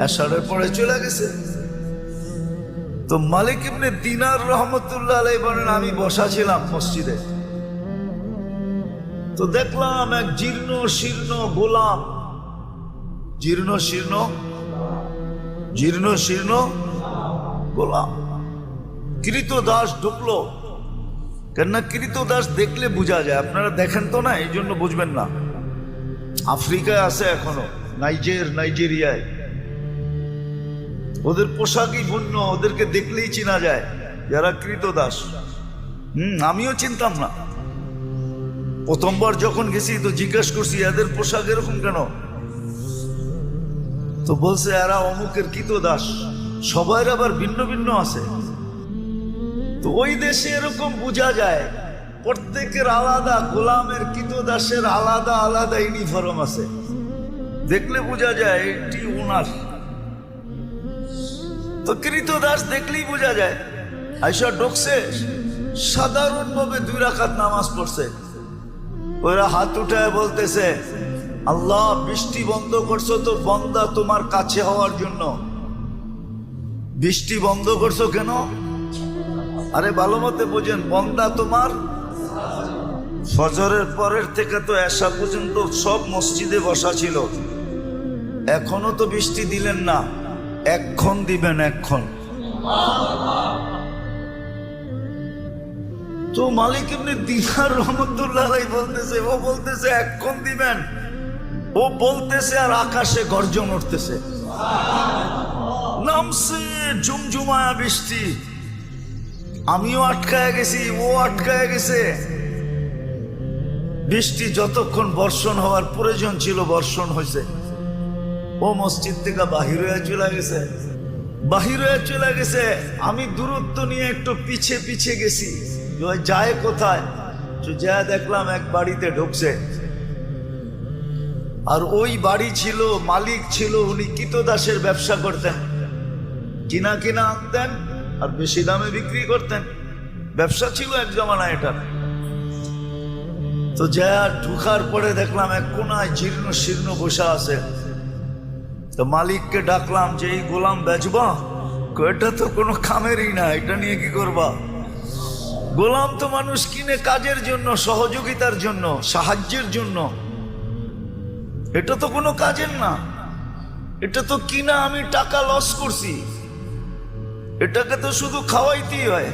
এশারের পরে চলে গেছে। তো মালিক ইবনে দিনার রহমতুল্লাহ আলাইহি বলেন, আমি বসা ছিলাম মসজিদে, তো দেখলাম এক জীর্ণ শীর্ণ গোলাম, জীর্ণ শীর্ণ গোলাম, কৃতদাস ঢুকলো। কেননা কৃতদাস দেখলে বোঝা যায়, আপনারা দেখেন তো না, এই জন্য বুঝবেন না। আফ্রিকায় আছে এখনো, নাইজেরিয়ায়, ওদের পোশাকই ভিন্ন, ওদেরকে দেখলেই চেনা যায় যারা কৃতদাস। আমিও চিনতাম না, প্রথমবার যখন গেছি তো জিজ্ঞেস করছি এদের পোশাক এরকম কেন, তো বলছে এরা অমুকের কৃতদাস। সবার আবার ভিন্ন ভিন্ন আছে। তো ওই দেশে এরকম বোঝা যায়, প্রত্যেকের আলাদা, গোলামের কৃতদাসের আলাদা আলাদা ইউনিফর্ম আছে, দেখলে বোঝা যায় এটি ওনার। তো কৃতদাস দেখলেই বোঝা যায়। আইসা ঢুকছে, সাধারণভাবে 2 রাকাত নামাজ পড়ছে। ওরা হাত উঠায় বলতেছে, আল্লাহ বৃষ্টি বন্ধ করছো তো বন্দা তোমার কাছে হওয়ার জন্য। বৃষ্টি বন্ধ করছো কেন? আরে ভালো মতে বোঝেন, বন্দা তোমার। ফজরের পরের থেকে তো এশা পর্যন্ত সব মসজিদে বসা ছিল, এখনো তো বৃষ্টি দিলেন না, এক্ষণ দিবেন, এক্ষণ। তো মালিক ইবনে দিনার রহমতুল্লাহ আলাইহি বলতেছে, ও বলতেছে এক্ষণ দিবেন, ও বলতেছে আর আকাশে গর্জন উঠতেছে, নামছে ঝুমঝুমায়া বৃষ্টি। আমিও আটকায় গেছি, ও আটকায় গেছে। বৃষ্টি যতক্ষণ বর্ষণ হওয়ার প্রয়োজন ছিল বর্ষণ হয়েছে। ও মসজিদ থেকে বাহির হয়ে চলে গেছে। আমি দূরত্ব নিয়ে একটু পিছে গেছি, যায় কোথায়, যা দেখলাম এক বাড়িতে ঢুকছে। আর ওই বাড়ি ছিল, মালিক ছিল, উনি কৃতদাসের ব্যবসা করতেন, কিনা আনতেন আর বেশি দামে বিক্রি করতেন, ব্যবসা ছিল এক জমানায় এটা। তো যা ঢুকার পরে দেখলাম এক কোনায় জীর্ণ শীর্ণ বসা আছে। তো মালিককে ডাকলাম যে এই গোলাম বেচবা? এটা তো কোনো কামেরই না, এটা নিয়ে কি করবা? গোলাম তো মানুষ কিনে কাজের জন্য, সহযোগিতার জন্য, সাহায্যের জন্য, এটা তো কোনো কাজের না। এটা তো কিনা আমি টাকা লস করছি, এটাকে তো শুধু খাওয়াইতেই হয়।